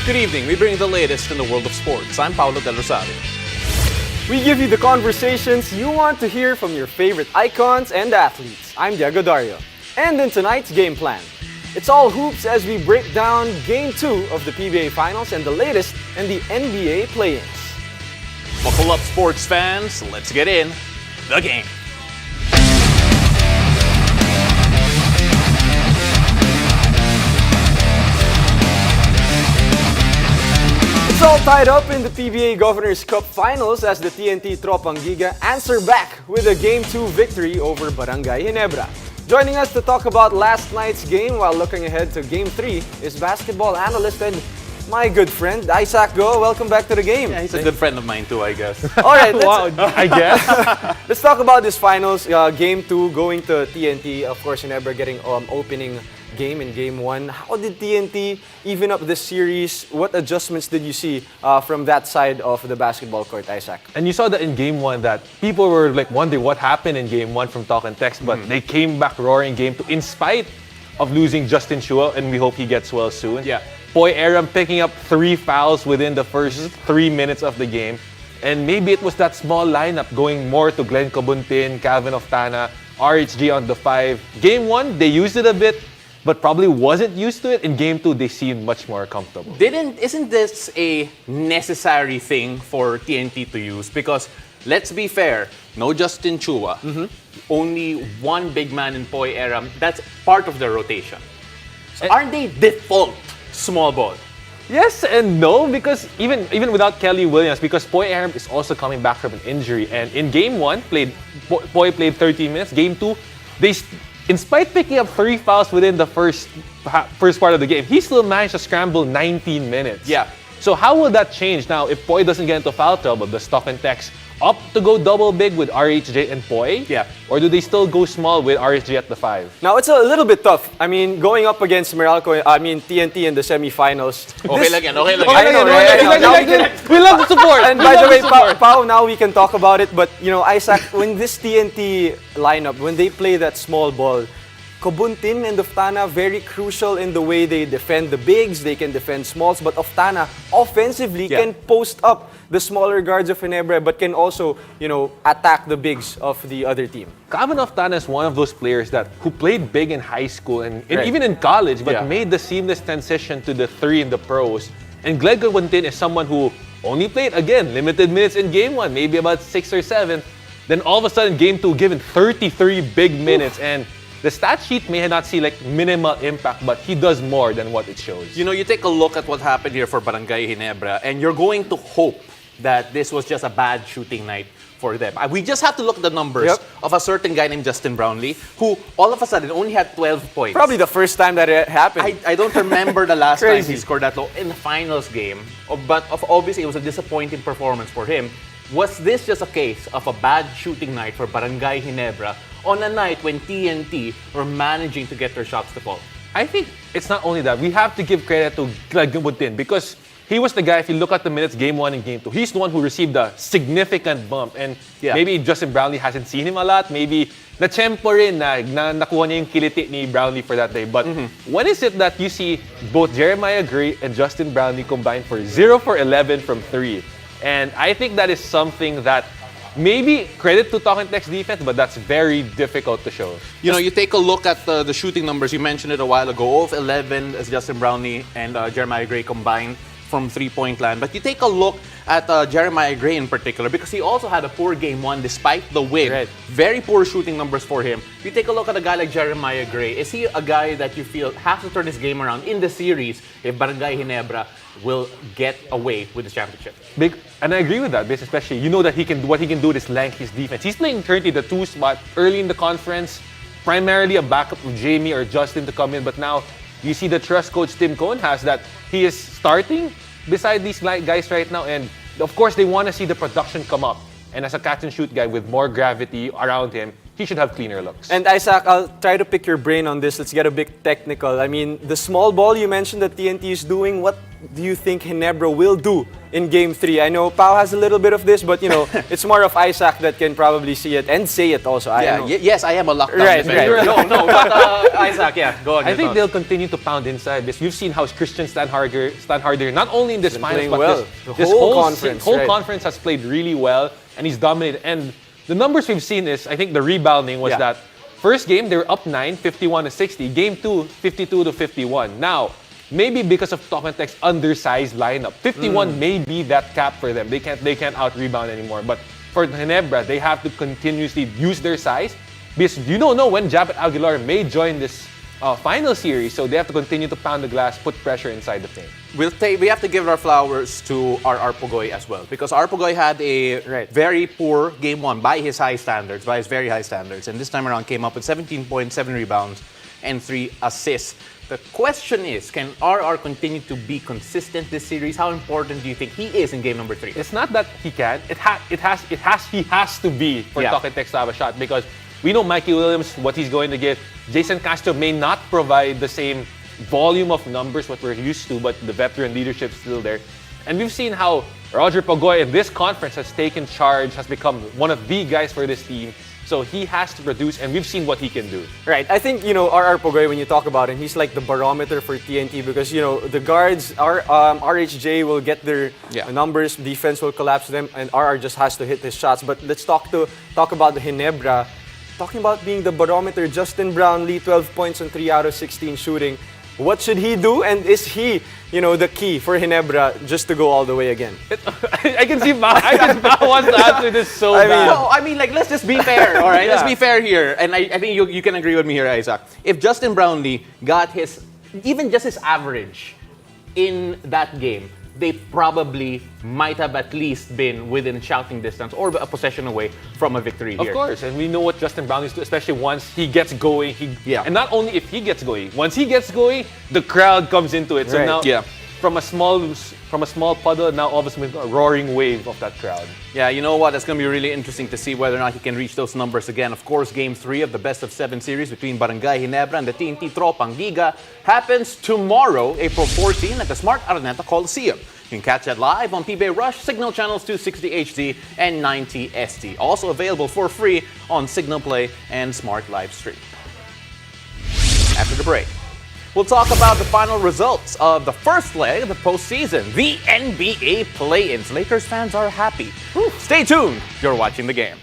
Good evening. We bring the latest in the world of sports. I'm Paulo Del Rosario. We give you the conversations you want to hear from your favorite icons and athletes. I'm Diego Dario. And in tonight's game plan, it's all hoops as we break down Game 2 of the PBA Finals and the latest in the NBA play-ins. Buckle up, sports fans. Let's get in the game. It's all tied up in the PBA Governors Cup Finals as the TNT Tropang Giga answer back with a Game 2 victory over Barangay Ginebra. Joining us to talk about last night's game while looking ahead to Game 3 is basketball analyst and my good friend, Isaac Go. Welcome back to the game. Yeah, he's a good friend of mine too, I guess. All right, I guess. let's talk about this finals. Game 2 going to TNT. Of course, Ginebra getting opening game in Game 1. How did TNT even up this series? What adjustments did you see from that side of the basketball court, Isaac? And you saw that in Game 1 that people were like wondering what happened in Game 1 from talk and text, but they came back roaring Game 2 in spite of losing Justin Chua, and we hope he gets well soon. Yeah. Poy Aram picking up 3 fouls within the first 3 minutes of the game. And maybe it was that small lineup going more to Glenn Cobuntin, Calvin Oftana, RHG on the 5. Game 1, they used it a bit, but probably wasn't used to it. In Game 2, they seemed much more comfortable. Isn't this a necessary thing for TNT to use? Because let's be fair, no Justin Chua, only one big man in Poy Aram. That's part of the rotation. So aren't they default small ball? Yes and no, because even without Kelly Williams, because Poy Aram is also coming back from an injury. And in Game 1, Poy played 13 minutes. Game 2, in spite picking up 3 fouls within the first part of the game, he still managed to scramble 19 minutes. Yeah. So how will that change now if Poy doesn't get into foul trouble? Does Stock and Tex opt to go double big with RHJ and Poy? Yeah. Or do they still go small with RHJ at the 5? Now, it's a little bit tough. I mean, going up against TNT in the semifinals. Okay lang yan. I know, right? We love the support. And by the way, Pao, now we can talk about it. But, Isaac, when this TNT lineup, when they play that small ball, Cobuntin and Oftana, very crucial in the way they defend the bigs. They can defend smalls. But Oftana, offensively, can post up the smaller guards of Ginebra, but can also, attack the bigs of the other team. Calvin Oftana is one of those players who played big in high school and even in college, but made the seamless transition to the 3 in the pros. And Glenn Cobuntin is someone who only played, again, limited minutes in Game 1, maybe about 6 or 7. Then all of a sudden, Game 2, given 33 big minutes. And the stat sheet may not see minimal impact, but he does more than what it shows. You take a look at what happened here for Barangay Ginebra, and you're going to hope that this was just a bad shooting night for them. We just have to look at the numbers of a certain guy named Justin Brownlee, who all of a sudden only had 12 points. Probably the first time that it happened. I don't remember the last time he scored that low in the finals game, but obviously it was a disappointing performance for him. Was this just a case of a bad shooting night for Barangay Ginebra on a night when TNT were managing to get their shots to fall? I think it's not only that. We have to give credit to Glenn Cobuntin because he was the guy, if you look at the minutes, Game 1 and Game 2, he's the one who received a significant bump. And maybe Justin Brownlee hasn't seen him a lot. Maybe na-tempo rin na nakuha niya yung kiliti ni Brownlee for that day. But when is it that you see both Jeremiah Gray and Justin Brownlee combined for 0 for 11 from 3? And I think that is something that maybe credit to Talk and Text defense, but that's very difficult to show. You take a look at the shooting numbers. You mentioned it a while ago. 0 of 11 as Justin Brownlee and Jeremiah Gray combined from three-point land. But you take a look at Jeremiah Gray in particular, because he also had a poor Game 1 despite the win. Right. Very poor shooting numbers for him. You take a look at a guy like Jeremiah Gray. Is he a guy that you feel has to turn his game around in the series if Barangay Ginebra will get away with the championship? And I agree with that, especially that what he can do with his length, his defense. He's playing currently the 2 spot early in the conference, primarily a backup of Jamie or Justin to come in. But now you see the trust coach Tim Cohn has that he is starting beside these guys right now, and of course they want to see the production come up. And as a catch and shoot guy with more gravity around him, he should have cleaner looks. And Isaac, I'll try to pick your brain on this. Let's get a bit technical. I mean, the small ball you mentioned that TNT is doing, what do you think Ginebra will do in Game 3? I know Pau has a little bit of this, but it's more of Isaac that can probably see it and say it also. Yes, I am a lockdown Right, defender. right. No, but Isaac, go on. I think they'll continue to pound inside this. We've seen how Christian stand harder, not only in this finals, playing but well. this The whole whole conference, whole right. conference has played really well, and he's dominated. And the numbers we've seen is, I think the rebounding was that first game, they were up 9, 51-60. Game 2, 52-51. Now, maybe because of Talk and Tech's undersized lineup, 51 may be that cap for them. They can't out-rebound anymore. But for Ginebra, they have to continuously use their size because you don't know when Japet Aguilar may join this final series, so they have to continue to pound the glass, put pressure inside the paint. We have to give our flowers to our Arpogoy as well, because Arpogoy had a very poor Game 1 by his very high standards, and this time around came up with 17 points, 7 rebounds, and 3 assists. The question is, can RR continue to be consistent this series? How important do you think he is in Game number 3? It's not that he can. He has to be for Talk and Text to have a shot, because we know Mikey Williams, what he's going to get. Jason Castro may not provide the same volume of numbers what we're used to, but the veteran leadership is still there. And we've seen how Roger Pagoy in this conference has taken charge, has become one of the guys for this team. So he has to produce, and we've seen what he can do. Right. I think, RR Pogoy, when you talk about him, he's like the barometer for TNT because, the guards, RHJ will get their numbers, defense will collapse them, and RR just has to hit his shots. But let's talk about the Ginebra. Talking about being the barometer, Justin Brownlee, 12 points on 3 out of 16 shooting. What should he do? And is he, the key for Ginebra just to go all the way again? I can see Bao wants to answer this so bad. No, let's just be fair, all right? Let's be fair here. And I think you can agree with me here, Isaac. If Justin Brownlee got even just his average in that game, they probably might have at least been within shouting distance or a possession away from a victory here. Of course, and we know what Justin Brownlee's do, especially once he gets going. And not only if he gets going, once he gets going, the crowd comes into it. So now, from a small puddle, now all of a sudden a roaring wave of that crowd. Yeah, you know what? It's going to be really interesting to see whether or not he can reach those numbers again. Of course, Game 3 of the best-of-7 series between Barangay Ginebra and the TNT Tropang Giga happens tomorrow, April 14, at the Smart Araneta Coliseum. You can catch that live on PBA Rush, Signal Channels 260 HD and 90 ST. Also available for free on Signal Play and Smart Live Stream. After the break, we'll talk about the final results of the first leg of the postseason, the NBA play-ins. Lakers fans are happy. Stay tuned. You're watching the game.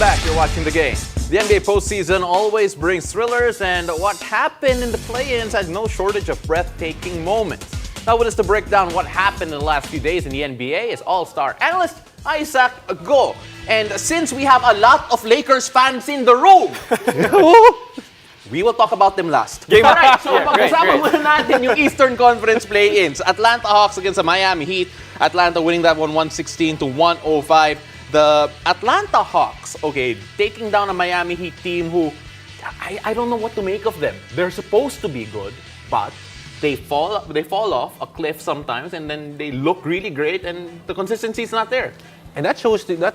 back. You're watching the game. The NBA postseason always brings thrillers, and what happened in the play-ins has no shortage of breathtaking moments. Now, with us to break down what happened in the last few days in the NBA is All-Star analyst Isaac Go. And since we have a lot of Lakers fans in the room, we will talk about them last. Alright, so pag-usapan muna natin yung Eastern Conference play-ins. Atlanta Hawks against the Miami Heat. Atlanta winning that one 116 to 105. The Atlanta Hawks, okay, taking down a Miami Heat team who, I don't know what to make of them. They're supposed to be good, but they fall off a cliff sometimes, and then they look really great, and the consistency is not there. And that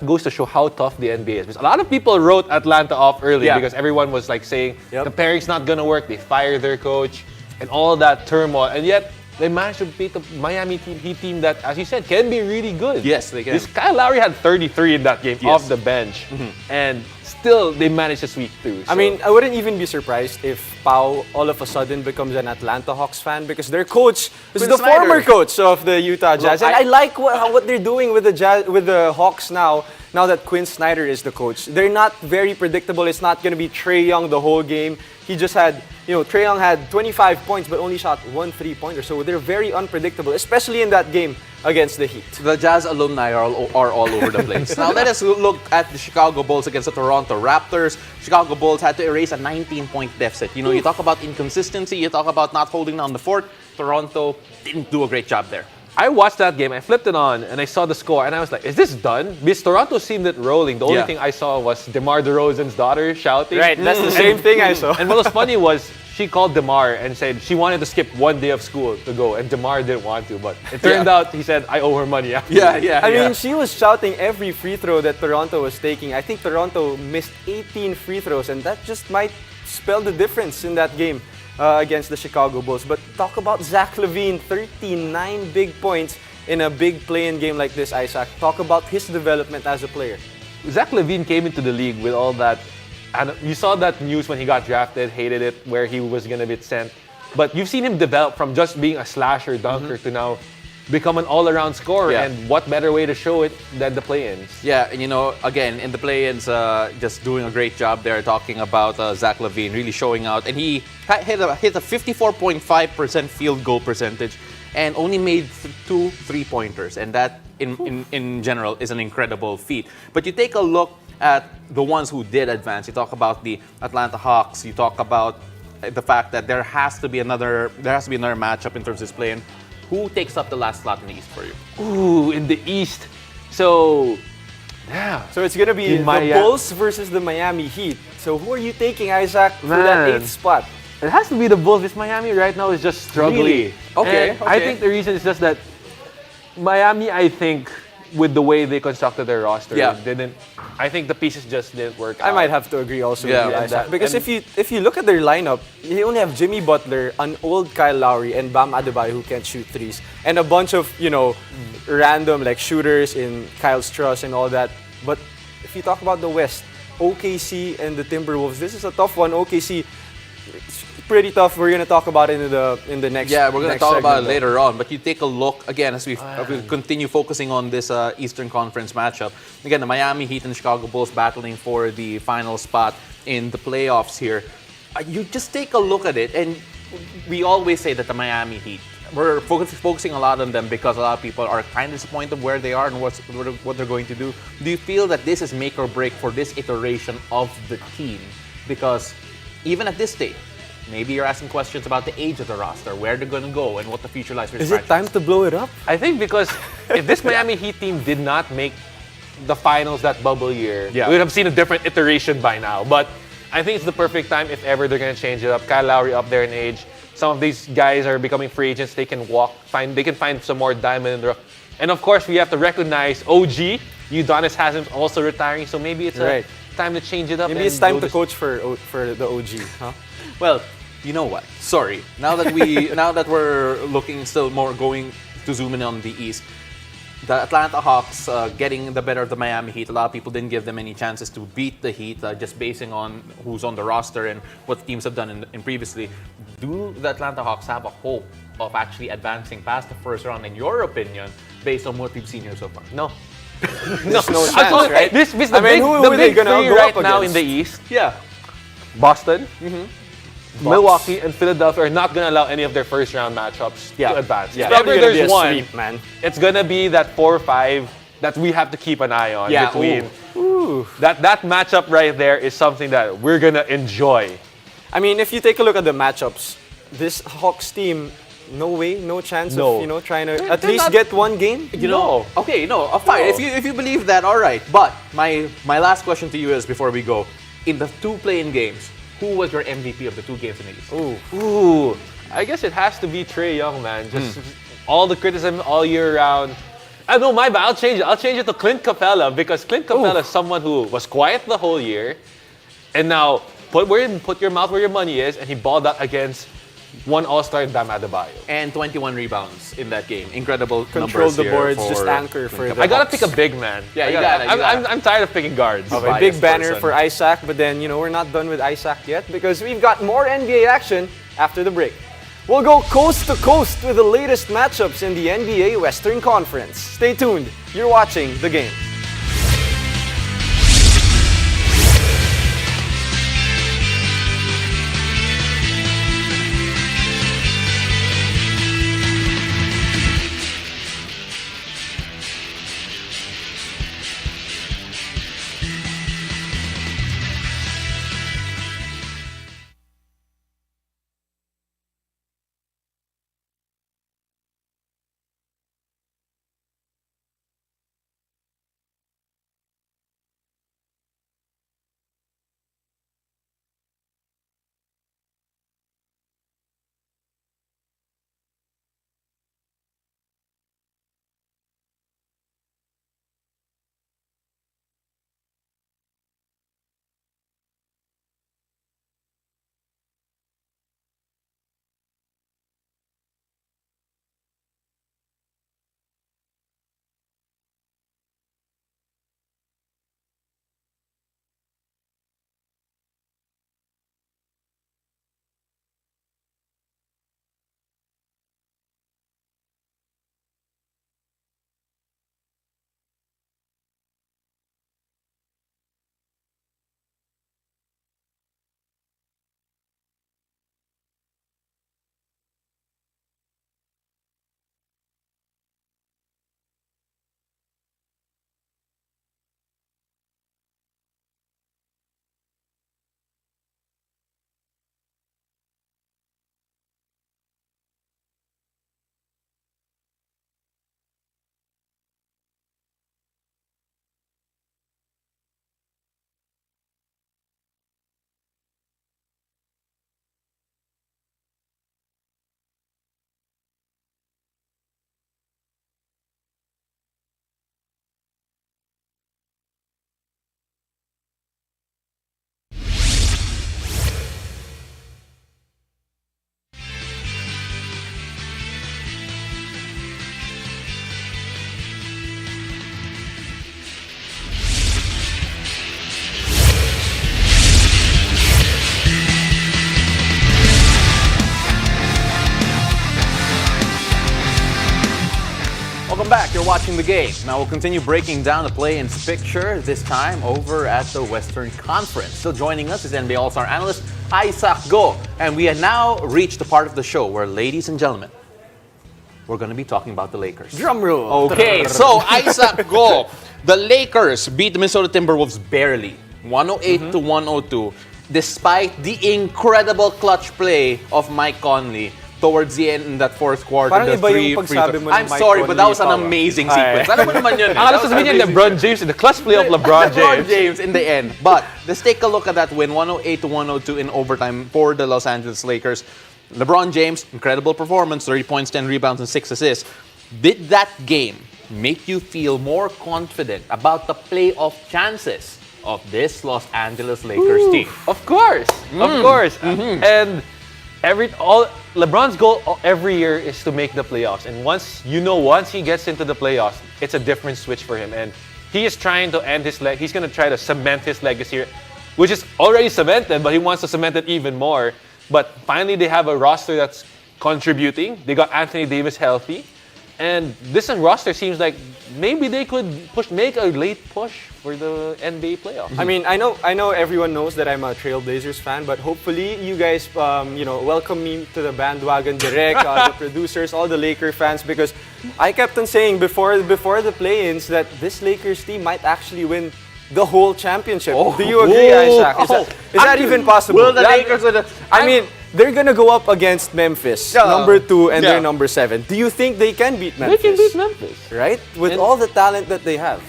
goes to show how tough the NBA is. Because a lot of people wrote Atlanta off early because everyone was like saying the pairing's not gonna work. They fired their coach and all that turmoil, and yet they managed to beat the Miami Heat team that, as you said, can be really good. Yes, they can. This Kyle Lowry had 33 in that game off the bench, and still they managed to sweep through. I mean, I wouldn't even be surprised if Pau all of a sudden becomes an Atlanta Hawks fan because their coach is Quinn the Snyder. former coach of the Utah Jazz. And I like what they're doing with the Hawks now that Quinn Snyder is the coach. They're not very predictable. It's not going to be Trae Young the whole game. He just had, Trae Young had 25 points but only shot 1 3-pointer. So they're very unpredictable, especially in that game against the Heat. The Jazz alumni are all over the place. Now let us look at the Chicago Bulls against the Toronto Raptors. Chicago Bulls had to erase a 19-point deficit. You talk about inconsistency, you talk about not holding down the fort. Toronto didn't do a great job there. I watched that game, I flipped it on, and I saw the score, and I was like, is this done? Because Toronto seemed it rolling. The only thing I saw was DeMar DeRozan's daughter shouting. Right, that's the same thing I saw. And what was funny was, she called DeMar and said she wanted to skip one day of school to go, and DeMar didn't want to, but it turned out he said, I owe her money. I mean, she was shouting every free throw that Toronto was taking. I think Toronto missed 18 free throws, and that just might spell the difference in that game against the Chicago Bulls. But talk about Zach LaVine, 39 big points in a big play-in game like this, Isaac. Talk about his development as a player. Zach LaVine came into the league with all that, and you saw that news when he got drafted, hated it, where he was going to be sent. But you've seen him develop from just being a slasher dunker to now become an all-around scorer, and what better way to show it than the play-ins? Yeah, and again, in the play-ins, just doing a great job there, talking about Zach LaVine really showing out. And he hit a 54.5% field goal percentage and only made 2 3-pointers. And that, in general, is an incredible feat. But you take a look at the ones who did advance. You talk about the Atlanta Hawks. You talk about the fact that there has to be another matchup in terms of this play-in. Who takes up the last slot in the East for you? Ooh, in the East. So it's going to be the Bulls versus the Miami Heat. So who are you taking, Isaac, for that 8th spot? It has to be the Bulls. This Miami right now is just struggling. Really? Okay. I think the reason is just that Miami, I think, with the way they constructed their roster, I think the pieces just didn't work out. I might have to agree also with you, Isaac. Because if you look at their lineup, you only have Jimmy Butler, an old Kyle Lowry, and Bam Adebayo who can't shoot threes, and a bunch of random like shooters in Kyle Struss and all that. But if you talk about the West, OKC and the Timberwolves, this is a tough one. OKC, it's pretty tough. We're gonna talk about it in the next. Yeah, we're gonna talk about it later on. But you take a look again as we continue focusing on this Eastern Conference matchup. Again, the Miami Heat and the Chicago Bulls battling for the final spot in the playoffs here. You just take a look at it, and we always say that the Miami Heat, we're focusing a lot on them because a lot of people are kind of disappointed where they are and what they're going to do. Do you feel that this is make or break for this iteration of the team? Because even at this stage, maybe you're asking questions about the age of the roster, where they're going to go, and what the future lies for this franchise. Is it time to blow it up? I think because if this Miami Heat team did not make the finals that bubble year, we would have seen a different iteration by now. But I think it's the perfect time if ever they're going to change it up. Kyle Lowry up there in age. Some of these guys are becoming free agents. They can they can find some more diamond in the rough. And of course, we have to recognize OG. Udonis Haslem's also retiring, so maybe it's time to change it up. Maybe it's time to coach for the OG, huh? Well, you know what? Sorry. Now that we're looking still more going to zoom in on the East, the Atlanta Hawks getting the better of the Miami Heat. A lot of people didn't give them any chances to beat the Heat, just basing on who's on the roster and what teams have done in previously. Do the Atlanta Hawks have a hope of actually advancing past the first round, in your opinion, based on what we've seen here so far? No. There's no I chance, told you, right? This is I the mean, big, who the are they big gonna three go right up now in against? the East. Yeah. Boston, Milwaukee, and Philadelphia are not going to allow any of their first round matchups Yeah. to advance. Yeah. If Probably ever gonna be there's a one, sweep, man. it's going to be that 4 or 5 that we have to keep an eye on Yeah, between. That matchup right there is something that we're going to enjoy. I mean, if you take a look at the matchups, this Hawks team, no way, no chance No. of trying to at they're least not- get one game. You know, okay, no, fine. No. If you believe that, all right. But my last question to you is before we go, in the 2 play-in games, who was your MVP of the 2 games in the East? Ooh, I guess it has to be Trae Young, man. Just all the criticism all year round. No, my bad. I'll change it. I'll change it to Clint Capella because Clint Capella is someone who was quiet the whole year, and now put your mouth where your money is, and he balled out against one All-Star Bam Adebayo. And 21 rebounds in that game. Incredible Control numbers the here boards, for just anchor for the I gotta Hawks. pick a big man. Yeah, I you gotta- gotta. I'm tired of picking guards. Okay, biased big banner person. for Isaac, but then, we're not done with Isaac yet because we've got more NBA action after the break. We'll go coast to coast with the latest matchups in the NBA Western Conference. Stay tuned. You're watching The Game. Welcome back. You're watching The Game. Now we'll continue breaking down the play-in picture, this time over at the Western Conference. Still joining us is NBA All-Star analyst Isaac Go. And we have now reached the part of the show where, ladies and gentlemen, we're going to be talking about the Lakers. Drum roll. Okay, so Isaac Go. The Lakers beat the Minnesota Timberwolves barely, 108 to 102, despite the incredible clutch play of Mike Conley towards the end in that fourth quarter. Parang the iba yung three pagsabi free- mo ng I'm Mike sorry, but that was an Conley, amazing Ay. sequence. Alam mo naman yun. Akala That ko was sabihin an niya amazing LeBron James in the clutch play of LeBron James. James in the end. But let's take a look at that win, 108 to 102 in overtime for the Los Angeles Lakers. LeBron James, incredible performance, 30 points, 10 rebounds, and 6 assists. Did that game make you feel more confident about the playoff chances of this Los Angeles Lakers team? Of course, of course. And LeBron's goal every year is to make the playoffs. And once he gets into the playoffs, it's a different switch for him. And he is trying to he's going to try to cement his legacy, which is already cemented, but he wants to cement it even more. But finally, they have a roster that's contributing. They got Anthony Davis healthy. And this roster seems like maybe they could make a late push for the NBA playoffs. I mean, I know everyone knows that I'm a Trailblazers fan, but hopefully you guys, welcome me to the bandwagon direct, the producers, all the Laker fans, because I kept on saying before the play-ins that this Lakers team might actually win the whole championship. Do you agree, Isaac? Is that even possible? Will the Lakers win I mean, they're gonna go up against Memphis, number 2, and they're number 7. Do you think they can beat Memphis? They can beat Memphis. Right? With all the talent that they have.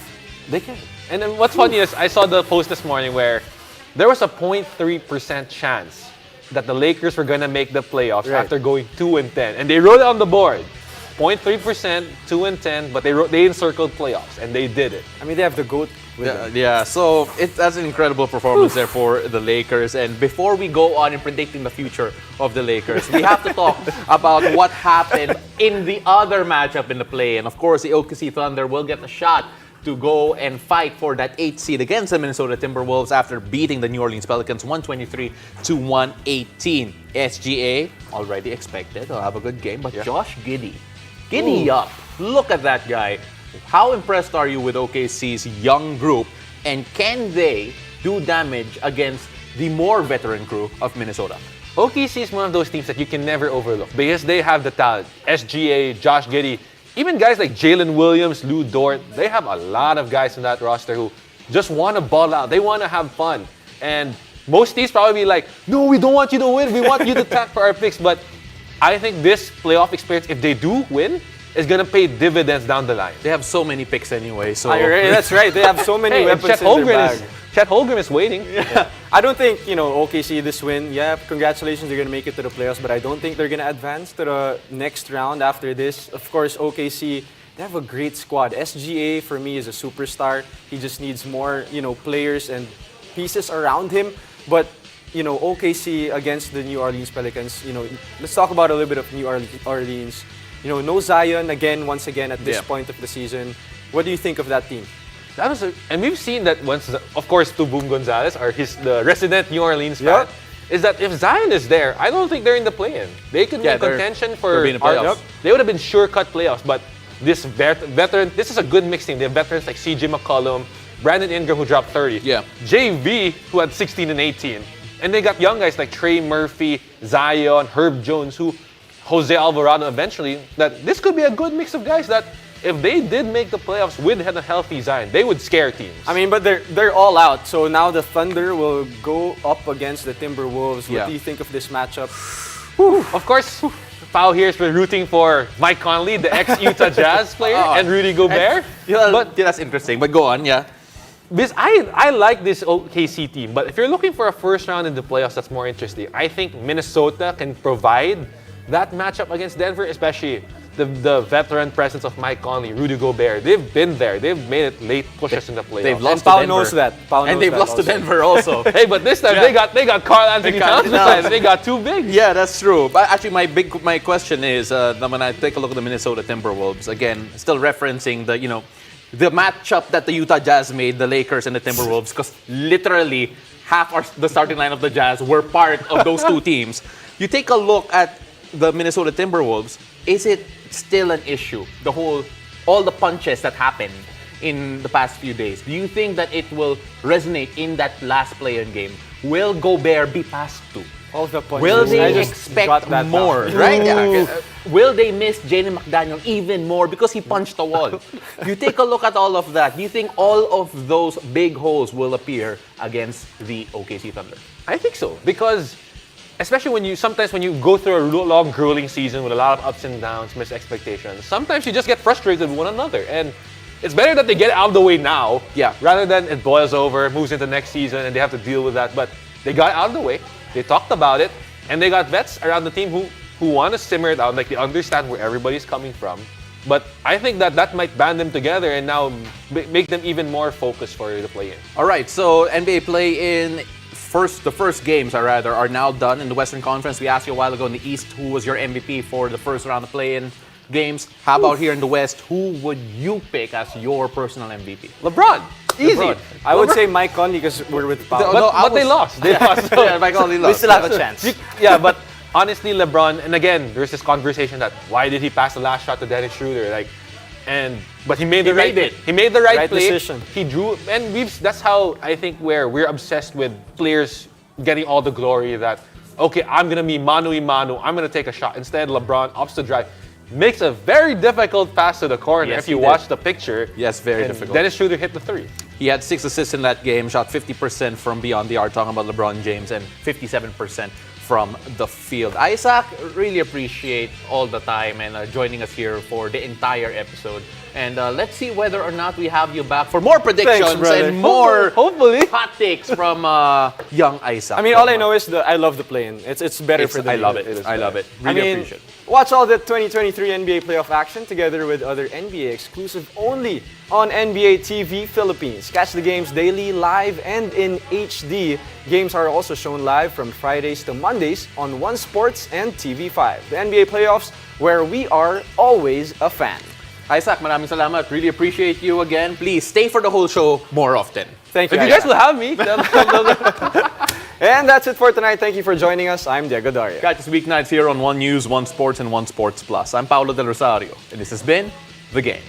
They can. And then what's funny is I saw the post this morning where there was a 0.3% chance that the Lakers were gonna make the playoffs after going 2-10, and they wrote it on the board. 0.3%, 2-10, but they encircled playoffs, and they did it. I mean, they have the GOAT with them. Yeah, so that's an incredible performance there for the Lakers. And before we go on in predicting the future of the Lakers, we have to talk about what happened in the other matchup in the play. And of course, the OKC Thunder will get a shot to go and fight for that 8th seed against the Minnesota Timberwolves after beating the New Orleans Pelicans 123-118. SGA already expected to have a good game, but Josh Giddey up. Look at that guy. How impressed are you with OKC's young group, and can they do damage against the more veteran crew of Minnesota? OKC is one of those teams that you can never overlook because they have the talent. SGA, Josh Giddey, even guys like Jalen Williams, Lou Dort, they have a lot of guys in that roster who just want to ball out. They want to have fun. And most teams probably be like, no, we don't want you to win. We want you to tank for our picks. But I think this playoff experience, if they do win, is going to pay dividends down the line. They have so many picks anyway, so... That's right. They have so many weapons Chet in their bag. Chet Holmgren is waiting. I don't think, OKC this win, congratulations, they're going to make it to the playoffs, but I don't think they're going to advance to the next round after this. Of course, OKC, they have a great squad. SGA, for me, is a superstar. He just needs more, players and pieces around him. But, OKC against the New Orleans Pelicans, let's talk about a little bit of New Orleans. No Zion once again at this point of the season. What do you think of that team? And we've seen that once, of course, Tubum Gonzalez, the resident New Orleans fan, is that if Zion is there, I don't think they're in the play-in. They could be in contention for playoffs. They would have been sure-cut playoffs, but this veteran, this is a good mixed team. They have veterans like CJ McCollum, Brandon Ingram, who dropped 30, JV, who had 16 and 18, and they got young guys like Trey Murphy, Zion, Herb Jones, Jose Alvarado eventually, that this could be a good mix of guys that if they did make the playoffs with a healthy Zion, they would scare teams. I mean, but they're all out. So now the Thunder will go up against the Timberwolves. What do you think of this matchup? Of course, Pao here has been rooting for Mike Conley, the ex-Utah Jazz player, and Rudy Gobert. That's interesting, but go on, Because I like this OKC team, but if you're looking for a first round in the playoffs that's more interesting, I think Minnesota can provide that matchup against Denver, especially the veteran presence of Mike Conley, Rudy Gobert. They've been there. They've made it late pushes in the playoffs. They've lost to Denver. Knows that. And they've lost to Denver also. Hey, but this time they got Karl Anthony Towns. They got too big. Yeah, that's true. But actually, my question is when I take a look at the Minnesota Timberwolves again, still referencing the matchup that the Utah Jazz made, the Lakers and the Timberwolves, because literally half the starting line of the Jazz were part of those two teams. You take a look at the Minnesota Timberwolves, is it still an issue? All the punches that happened in the past few days. Do you think that it will resonate in that last play-in game? Will Gobert be passed to? All the punches. Will they expect more? Right? Will they miss Jaden McDaniel even more because he punched the wall? You take a look at all of that. Do you think all of those big holes will appear against the OKC Thunder? I think so, because especially sometimes when you go through a long, grueling season with a lot of ups and downs, missed expectations, sometimes you just get frustrated with one another. And it's better that they get it out of the way now, rather than it boils over, moves into next season, and they have to deal with that. But they got it out of the way, they talked about it, and they got vets around the team who want to simmer it out, like they understand where everybody's coming from. But I think that might band them together and now make them even more focused for the play-in. All right, so NBA play-in. The first games are now done in the Western Conference. We asked you a while ago in the East who was your MVP for the first round of play-in games. How about here in the West? Who would you pick as your personal MVP? LeBron. Easy. I would say Mike Conley because we're with Pao. But they lost. They lost. Mike Conley lost. We still have a chance. But honestly, LeBron, and again, there's this conversation that why did he pass the last shot to Dennis Schroeder? But he made the right made it. He made the right play. decision. He drew, and that's how I think we're obsessed with players getting all the glory. That okay, I'm gonna be mano a mano. I'm gonna take a shot. Instead, LeBron opts to drive, makes a very difficult pass to the corner. Yes, if you he did. watch the picture, Yes, very and difficult. Dennis Schroeder hit the three. He had 6 assists in that game, shot 50% from beyond the arc, talking about LeBron James, and 57% from the field. Isaac, really appreciate all the time and joining us here for the entire episode. And let's see whether or not we have you back for more predictions brother. and more Hopefully. hot takes from young Isaac. I mean, all I know is I love the play-in. It's better for the I league. love it. is I love it. I Really mean, appreciate it. watch all the 2023 NBA playoff action together with other NBA exclusive only on NBA TV Philippines. Catch the games daily, live, and in HD. Games are also shown live from Fridays to Mondays on One Sports and TV5. The NBA playoffs, where we are always a fan. Isaac, maraming salamat. Really appreciate you again. Please stay for the whole show more often. Thank you. If you guys Isaac. will have me, And that's it for tonight. Thank you for joining us. I'm Diego Daria. Catch us weeknights here on One News, One Sports, and One Sports Plus. I'm Paulo Del Rosario, and this has been The Game.